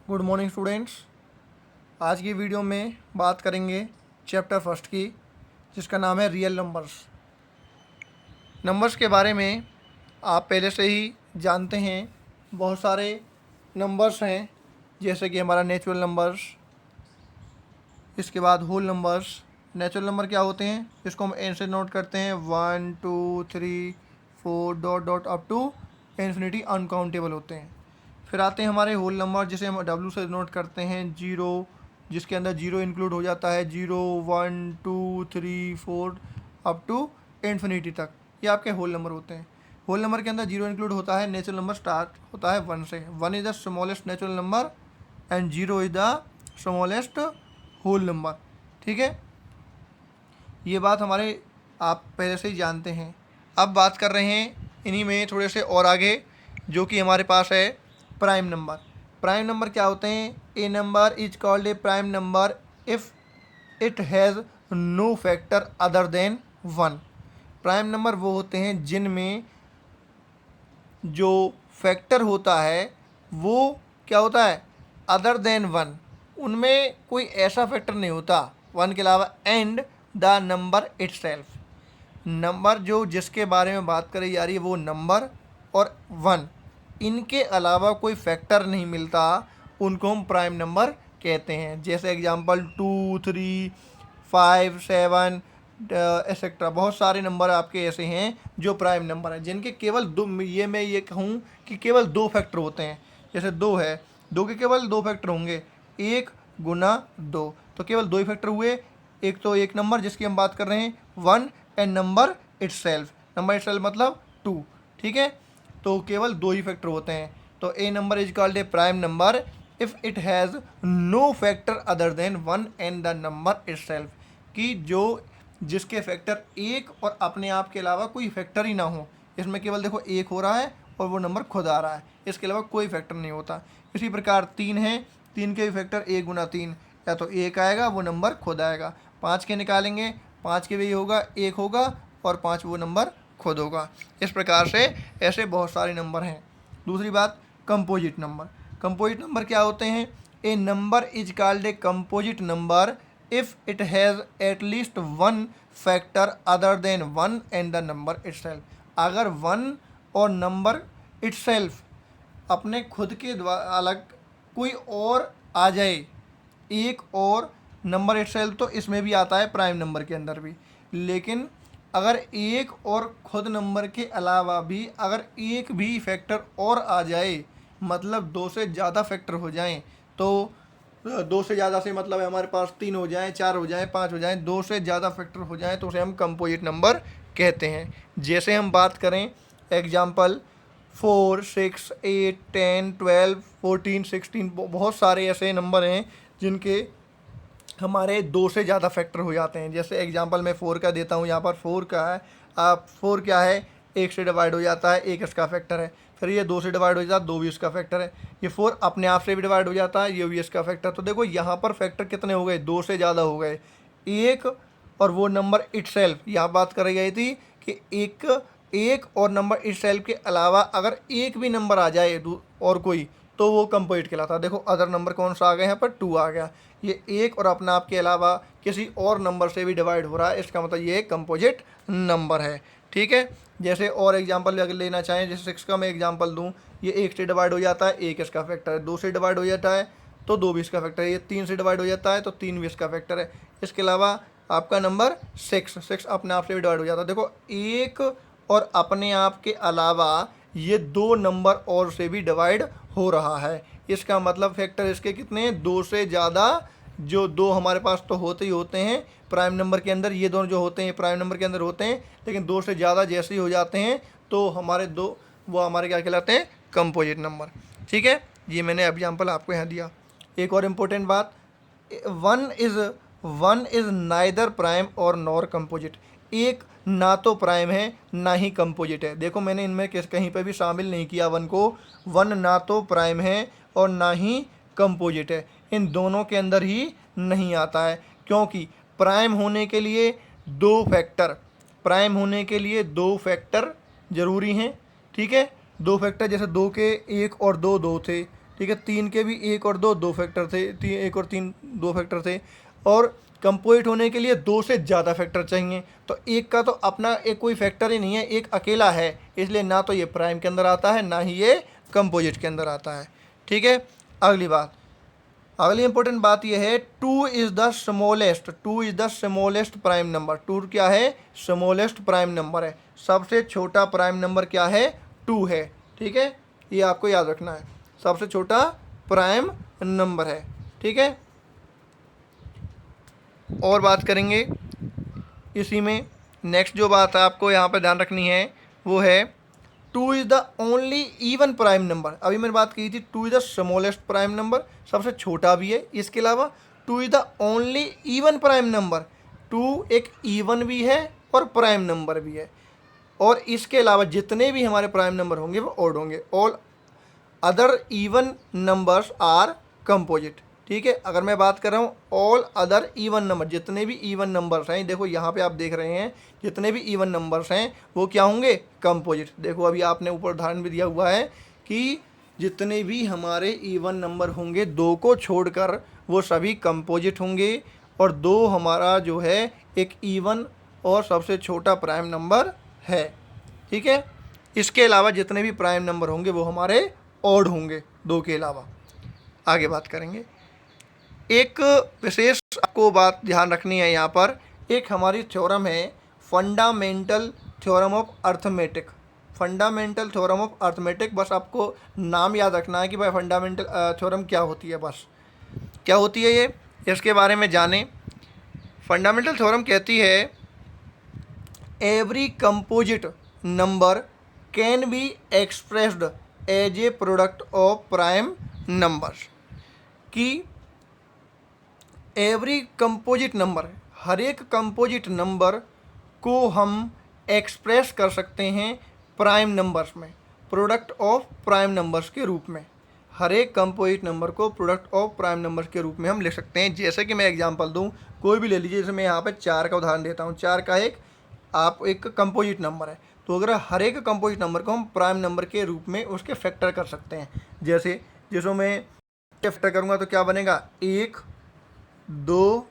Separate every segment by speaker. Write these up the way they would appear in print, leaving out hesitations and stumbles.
Speaker 1: Good morning students. आज की video में बात करेंगे चैप्टर फर्स्ट की, जिसका नाम है रियल नंबर्स। नंबर्स के बारे में आप पहले से ही जानते हैं। बहुत सारे नंबर्स हैं, जैसे कि हमारा नेचुरल नंबर्स, इसके बाद होल नंबर्स। नेचुरल नंबर क्या होते हैं, इसको हम एन से नोट करते हैं, 1 2 3 4 dot dot up to infinity uncountable होते हैं। फिर आते हैं हमारे होल नंबर, जिसे हम डब्ल्यू से नोट करते हैं, 0, जिसके अंदर 0 इंक्लूड हो जाता है, 0 1 2 3 4 अप टू इन्फिनिटी तक। ये आपके होल नंबर होते हैं। होल नंबर के अंदर 0 इंक्लूड होता है। नेचुरल नंबर स्टार्ट होता है 1 से। 1 is the smallest natural number and 0 is the smallest whole number. ठीक है, ये बात हमारे आप पहले से ही जानते हैं। अब बात कर रहे हैं इन्हीं में थोड़े से और आगे, जो कि हमारे पास है प्राइम नंबर। प्राइम नंबर क्या होते हैं? A number is called a prime number if it has no factor other than 1। Prime number वो होते हैं जिनमें जो फैक्टर होता है वो क्या होता है? Other than 1। उनमें कोई ऐसा फैक्टर नहीं होता 1 के अलावा। And the number itself, number जो जिसके बारे में बात करी जा रही है वो नंबर और 1, इनके अलावा कोई फैक्टर नहीं मिलता, उनको हम प्राइम नंबर कहते हैं। जैसे एग्जांपल 2 3 5 7 एक्सेट्रा, बहुत सारे नंबर आपके ऐसे हैं जो प्राइम नंबर हैं, जिनके केवल दो, ये मैं ये कहूँ कि केवल 2 फैक्टर होते हैं। जैसे 2 है, 2 के केवल 2 फैक्टर होंगे, 1 गुना 2, तो केवल 2 ही फैक्टर हुए। एक तो एक नंबर जिसकी हम बात कर रहे हैं 1 and number itself. Number itself मतलब 2। ठीक है, तो केवल 2 ही फैक्टर होते हैं। तो a number is called a prime number if it has no factor other than 1 and the number itself, कि जो जिसके फैक्टर एक और अपने आप के अलावा कोई फैक्टर ही ना हो। इसमें केवल देखो 1 हो रहा है और वो नंबर खुद आ रहा है, इसके अलावा कोई फैक्टर नहीं होता। इसी प्रकार 3 है, 3 के भी फैक्टर 1 गुना 3, या तो 1 आएगा वो नंबर खुद आएगा। 5 के निकालेंगे, 5 के भी होगा 1 होगा और 5 वो नंबर खुद होगा। इस प्रकार से ऐसे बहुत सारे नंबर हैं। दूसरी बात, कंपोजिट नंबर। कंपोजिट नंबर क्या होते हैं? A number is called a composite number if it has at least 1 factor other than 1 and the number itself. अगर 1 और नंबर इटसेल्फ अपने खुद के द्वारा अलग कोई और आ जाए, एक और नंबर इटसेल्फ, तो इसमें भी आता है प्राइम नंबर के अंदर भी। लेकिन अगर एक और खुद नंबर के अलावा भी अगर एक भी फैक्टर और आ जाए, मतलब 2 से ज़्यादा फैक्टर हो जाएं, तो 2 से ज़्यादा से मतलब है हमारे पास 3 हो जाएं, 4 हो जाएं, 5 हो जाएं, 2 से ज़्यादा फैक्टर हो जाएं, तो उसे हम कंपोजिट नंबर कहते हैं। जैसे हम बात करें एग्जाम्पल 4 6 8 10 12 14 16, बहुत सारे ऐसे नंबर हैं जिनके हमारे 2 से ज़्यादा फैक्टर हो जाते हैं। जैसे एग्जांपल मैं 4 का देता हूँ, यहाँ पर 4 का है। आप 4 क्या है? 1 से डिवाइड हो जाता है, 1 इसका फैक्टर है। फिर ये 2 से डिवाइड हो जाता है, 2 भी इसका फैक्टर है। ये 4 अपने आप से भी डिवाइड हो जाता है, ये भी इसका फैक्टर। तो देखो यहाँ पर फैक्टर कितने हो गए? 2 से ज़्यादा हो गए। एक और वो नंबर इटसेल्फ, यहाँ बात करी गई थी कि एक और नंबर इटसेल्फ के अलावा अगर एक भी नंबर आ जाए और कोई, तो वो कंपोजिट कहलाता है। देखो अदर नंबर कौन सा आ गया? यहाँ पर 2 आ गया। ये एक और अपने आप के अलावा किसी और नंबर से भी डिवाइड हो रहा है, इसका मतलब ये एक कंपोजिट नंबर है। ठीक है, जैसे और एग्जांपल अगर लेना चाहें, जैसे 6 का मैं एग्जांपल दूं, ये 1 से डिवाइड हो जाता है, 1 इसका फैक्टर है। 2 से डिवाइड हो जाता है तो 2 भी इसका फैक्टर है। ये 3 से डिवाइड हो जाता है तो 3 भी इसका फैक्टर है। इसके अलावा आपका नंबर 6 अपने आप से भी डिवाइड हो जाता है। देखो एक और अपने आप के अलावा ये 2 नंबर और से भी डिवाइड हो रहा है, इसका मतलब फैक्टर इसके कितने हैं? 2 से ज़्यादा। जो 2 हमारे पास तो होते ही होते हैं प्राइम नंबर के अंदर, ये दोनों जो होते हैं प्राइम नंबर के अंदर होते हैं, लेकिन 2 से ज़्यादा जैसे ही हो जाते हैं तो हमारे वो हमारे क्या कहलाते हैं? Composite number. ठीक है, ये मैंने एग्जाम्पल आपको यहाँ दिया। एक और इम्पोर्टेंट बात, वन इज़ नाइदर प्राइम और नॉर कंपोजिट। एक ना तो प्राइम है ना ही कंपोजिट है। देखो मैंने इनमें कहीं पे भी शामिल नहीं किया वन को। वन ना तो प्राइम है और ना ही कंपोजिट है, इन दोनों के अंदर ही नहीं आता है, क्योंकि प्राइम होने के लिए 2 फैक्टर, प्राइम होने के लिए 2 फैक्टर ज़रूरी हैं। ठीक है, 2 फैक्टर, जैसे 2 के 1 और 2 2 थे, ठीक है। 3 के भी 1 और 2 दो फैक्टर थे, 1 और 3 दो फैक्टर थे, और कंपोजिट होने के लिए 2 से ज़्यादा फैक्टर चाहिए। तो एक का तो अपना एक कोई फैक्टर ही नहीं है, एक अकेला है, इसलिए ना तो ये प्राइम के अंदर आता है ना ही ये कंपोजिट के अंदर आता है। ठीक है। अगली बात, अगली इंपॉर्टेंट बात यह है, 2 is the smallest, 2 is the smallest prime number. 2 क्या है? स्मॉलेस्ट प्राइम नंबर है। सबसे छोटा प्राइम नंबर क्या है? 2 है। ठीक है, ये आपको याद रखना है, सबसे छोटा प्राइम नंबर है। ठीक है। और बात करेंगे इसी में, नेक्स्ट जो बात आपको यहाँ पर ध्यान रखनी है वो है 2 is the only even prime number. अभी मैंने बात की थी 2 is the smallest prime number, सबसे छोटा भी है। इसके अलावा 2 is the only even prime number, 2 एक इवन भी है और प्राइम नंबर भी है। और इसके अलावा जितने भी हमारे प्राइम नंबर होंगे वो ऑड होंगे। All other even numbers are composite. ठीक है। अगर मैं बात कर रहा हूँ ऑल अदर इवन नंबर, जितने भी इवन नंबर्स हैं, देखो यहाँ पे आप देख रहे हैं जितने भी इवन नंबर्स हैं वो क्या होंगे? कंपोजिट। देखो अभी आपने ऊपर उदाहरण भी दिया हुआ है कि जितने भी हमारे इवन नंबर होंगे 2 को छोड़कर वो सभी कंपोजिट होंगे, और 2 हमारा जो है एक इवन और सबसे छोटा प्राइम नंबर है। ठीक है। इसके अलावा जितने भी प्राइम नंबर होंगे वो हमारे ऑड होंगे 2 के अलावा। आगे बात करेंगे, एक विशेष आपको बात ध्यान रखनी है यहाँ पर, एक हमारी थ्योरम है fundamental theorem of arithmetic. Fundamental theorem of arithmetic, बस आपको नाम याद रखना है कि भाई फंडामेंटल थ्योरम क्या होती है, बस क्या होती है ये, इसके बारे में जानें। फंडामेंटल थ्योरम कहती है every composite number can be expressed as a product of prime numbers, कि एवरी कंपोजिट नंबर, हर एक कंपोजिट नंबर को हम एक्सप्रेस कर सकते हैं प्राइम नंबर्स में, प्रोडक्ट ऑफ प्राइम नंबर्स के रूप में। हर एक कंपोजिट नंबर को प्रोडक्ट ऑफ प्राइम नंबर्स के रूप में हम लिख सकते हैं। जैसे कि मैं एग्जांपल दूं, कोई भी ले लीजिए, जैसे मैं यहाँ पे 4 का उदाहरण देता हूँ। 4 का एक कंपोजिट नंबर है, तो अगर हर एक कंपोजिट नंबर को हम प्राइम नंबर के रूप में उसके फैक्टर कर सकते हैं। जैसे जिसमें मैं फैक्टर करूँगा तो क्या बनेगा? 1 2,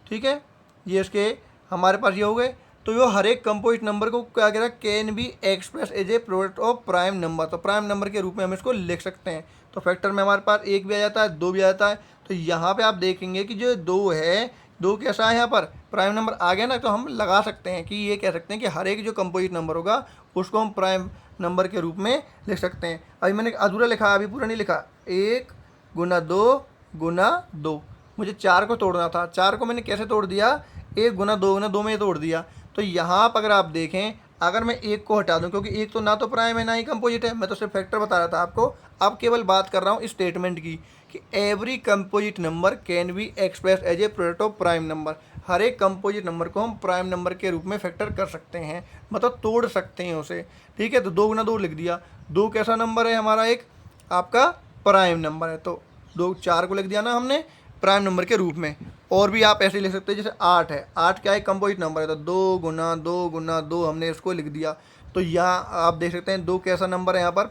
Speaker 1: ठीक है, ये इसके हमारे पास ये हो गए। तो ये हर एक कंपोजिट नंबर को क्या कह रहा है? Can be express as a product of prime number, तो प्राइम नंबर के रूप में हम इसको लिख सकते हैं। तो फैक्टर में हमारे पास 1 भी आ जाता है, 2 भी आ जाता है। तो यहाँ पे आप देखेंगे कि जो 2 है, 2 कैसा है यहाँ पर? प्राइम नंबर आ गया ना, तो हम लगा सकते हैं कि ये कह सकते हैं कि हर एक जो कंपोजिट नंबर होगा उसको हम प्राइम नंबर के रूप में लिख सकते हैं। अभी मैंने अधूरा लिखा, अभी पूरा नहीं लिखा। 1 गुना 2 गुना 2, मुझे 4 को तोड़ना था। 4 को मैंने कैसे तोड़ दिया? 1 गुना 2 में तोड़ दिया। तो यहाँ पर अगर आप देखें, अगर मैं 1 को हटा दूँ, क्योंकि 1 तो ना तो प्राइम है ना ही कंपोजिट है, मैं तो सिर्फ फैक्टर बता रहा था आपको। अब केवल बात कर रहा हूँ स्टेटमेंट की कि every composite number can be express as a product of prime number. हर एक कंपोजिट नंबर को हम प्राइम नंबर के रूप में फैक्टर कर सकते हैं, मतलब तोड़ सकते हैं उसे। ठीक है। तो 2 गुना 2 लिख दिया। 2 कैसा नंबर है हमारा? एक आपका प्राइम नंबर है। तो 2 4 को लिख दिया ना हमने प्राइम नंबर के रूप में। और भी आप ऐसे लिख सकते हैं, जैसे 8 है। 8 क्या है? कंपोजिट नंबर है। तो 2 गुना 2 गुना 2 हमने इसको लिख दिया। तो यहाँ आप देख सकते हैं 2 कैसा नंबर है? यहाँ पर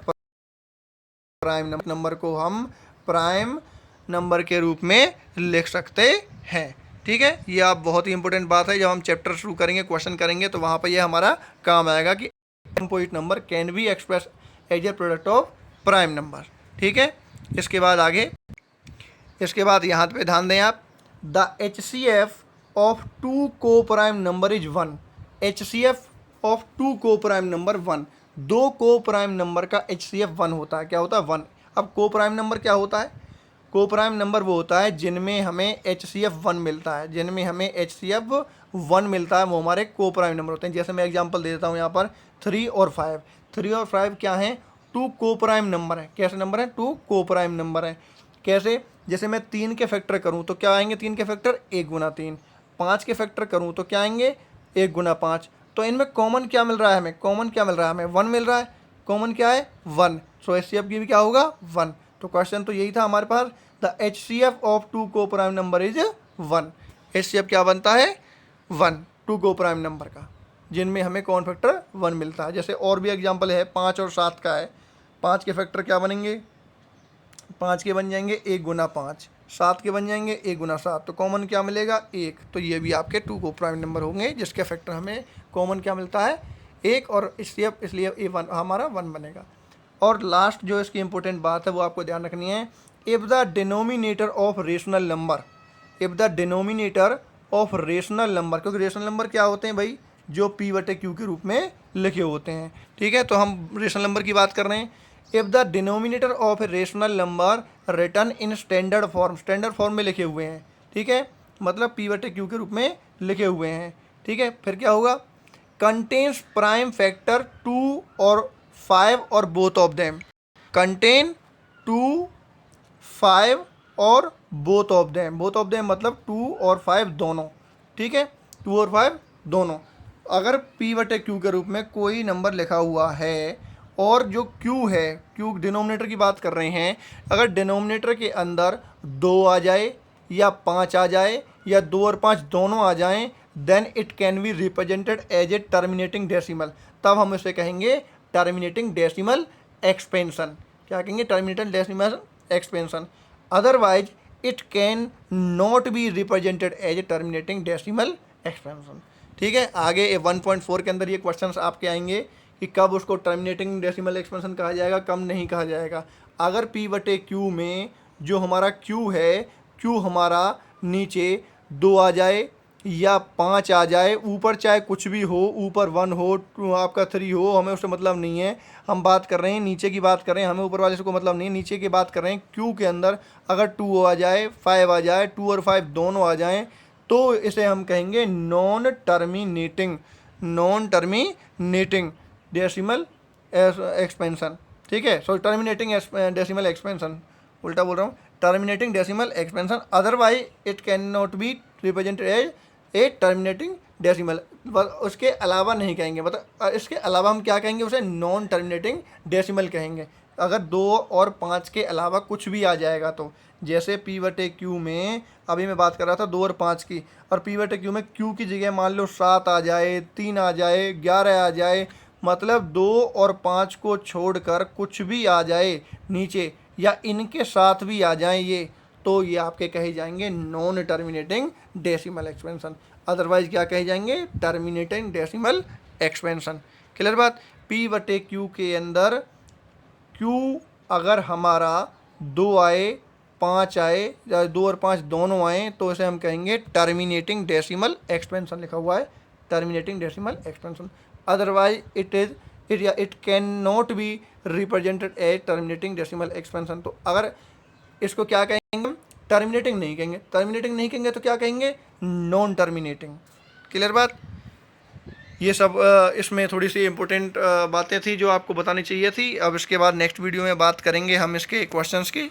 Speaker 1: प्राइम नंबर को हम प्राइम नंबर के रूप में लिख सकते हैं। ठीक है। ये आप बहुत ही इंपॉर्टेंट बात है, जब हम चैप्टर शुरू करेंगे, क्वेश्चन करेंगे, तो वहाँ पर ये हमारा काम आएगा कि composite number can be express as a product of prime number. ठीक है। इसके बाद आगे, इसके बाद यहाँ पे ध्यान दें आप, द HCF ऑफ 2 को prime number is 1। HCF of 2 को प्राइम नंबर 1। 2 को प्राइम नंबर का HCF 1 होता है। क्या होता है? 1। अब को प्राइम नंबर क्या होता है? को प्राइम नंबर वो होता है जिनमें हमें HCF 1 मिलता है। जिनमें हमें HCF 1 मिलता है वो हमारे को प्राइम नंबर होते हैं। जैसे मैं एग्जांपल दे देता हूँ यहाँ पर 3 और 5। 3 और 5 क्या हैं? 2 को प्राइम नंबर है। कैसे नंबर है? 2 को प्राइम नंबर है। कैसे? जैसे मैं 3 के फैक्टर करूँ तो क्या आएंगे? 3 के फैक्टर 1 गुना 3। 5 के फैक्टर करूँ तो क्या आएंगे? 1 गुना 5। तो इनमें कॉमन क्या मिल रहा है हमें? कॉमन क्या मिल रहा है हमें? 1 मिल रहा है। कॉमन क्या है? 1। सो HCF की भी क्या होगा? 1। तो क्वेश्चन तो यही था हमारे पास, द HCF ऑफ 2 को प्राइम नंबर इज 1। HCF क्या बनता है? 1, 2 को प्राइम नंबर का, जिनमें हमें कॉमन फैक्टर 1 मिलता है। जैसे और भी एग्जाम्पल है, 5 और 7 का है। 5 के फैक्टर क्या बनेंगे? 5 के बन जाएंगे 1 गुना 5, 7 के बन जाएंगे 1 गुना 7, तो कॉमन क्या मिलेगा 1। तो ये भी आपके 2 को प्राइम नंबर होंगे जिसके फैक्टर हमें कॉमन क्या मिलता है 1, और इसलिए ये वन हमारा 1 बनेगा। और लास्ट जो इसकी इंपॉर्टेंट बात है वो आपको ध्यान रखनी है, if the denominator of rational number, if the denominator of rational number, क्योंकि रेशनल नंबर क्या होते हैं भाई, जो P/Q के रूप में लिखे होते हैं, ठीक है। तो हम रेशनल नंबर की बात कर रहे हैं। If the denominator of a rational number return in standard form, standard form में लिखे हुए हैं, ठीक है, मतलब P/Q के रूप में लिखे हुए हैं, ठीक है। फिर क्या होगा, कंटेन्स प्राइम फैक्टर 2 और 5 और बोथ ऑफ देम, कंटेन 2, 5 और both of them, both of them मतलब 2 और 5 दोनों, ठीक है, 2 और 5 दोनों। अगर P/Q के रूप में कोई नंबर लिखा हुआ है और जो Q है, Q डिनोमिनेटर की बात कर रहे हैं, अगर डिनोमिनेटर के अंदर 2 आ जाए या 5 आ जाए या 2 और 5 दोनों आ जाएं, then it can be represented as a terminating decimal, तब हम इसे कहेंगे टर्मिनेटिंग डेसिमल एक्सपेंशन। क्या कहेंगे, terminating decimal expansion. Otherwise it can not be represented as a terminating decimal expansion, ठीक है। आगे 1.4 के अंदर ये क्वेश्चंस आपके आएंगे कि कब उसको टर्मिनेटिंग डेसिमल एक्सपेंशन कहा जाएगा, कब नहीं कहा जाएगा। अगर P/Q में जो हमारा Q है, Q हमारा नीचे 2 आ जाए या 5 आ जाए, ऊपर चाहे कुछ भी हो, ऊपर 1 हो, आपका 3 हो, हमें उससे मतलब नहीं है। हम बात कर रहे हैं नीचे की बात कर रहे हैं, हमें ऊपर वाले से कोई मतलब नहीं है, नीचे की बात कर रहे हैं। Q के अंदर अगर 2 आ जाए, 5 आ जाए, 2 और 5 दोनों आ जाएँ, तो इसे हम कहेंगे नॉन टर्मिनेटिंग डेसिमल एक्सपेंशन, ठीक है। सॉरी, टर्मिनेटिंग डेसिमल एक्सपेंशन, उल्टा बोल रहा हूँ, terminating decimal expansion. Otherwise it can not be represented as a terminating decimal, उसके अलावा नहीं कहेंगे, मतलब इसके अलावा हम क्या कहेंगे, उसे नॉन टर्मिनेटिंग डेसिमल कहेंगे। अगर 2 और 5 के अलावा कुछ भी आ जाएगा तो, जैसे P/Q में अभी मैं बात कर रहा था 2 और 5 की, और P/Q में Q की जगह मान लो 7 आ जाए, 3 आ जाए, 11 आ जाए, मतलब 2 और 5 को छोड़कर कुछ भी आ जाए नीचे, या इनके साथ भी आ जाएं ये, तो ये आपके कहे जाएंगे non terminating decimal expansion. Otherwise क्या कहे जाएंगे, टर्मिनेटिंग डेसिमल एक्सपेंशन। क्लियर बात। P/Q के अंदर Q अगर हमारा 2 आए, 5 आए, या 2 और 5 दोनों आए, तो इसे हम कहेंगे टर्मिनेटिंग डेसिमल एक्सपेंशन, लिखा हुआ है terminating decimal expansion. Otherwise it can not be represented as terminating decimal expansion. तो अगर इसको क्या कहेंगे, टर्मिनेटिंग नहीं कहेंगे, टर्मिनेटिंग नहीं कहेंगे तो क्या कहेंगे, नॉन टर्मिनेटिंग। क्लियर बात। ये सब इसमें थोड़ी सी इंपॉर्टेंट बातें थी जो आपको बतानी चाहिए थी। अब इसके बाद नेक्स्ट वीडियो में बात करेंगे हम इसके क्वेश्चंस की।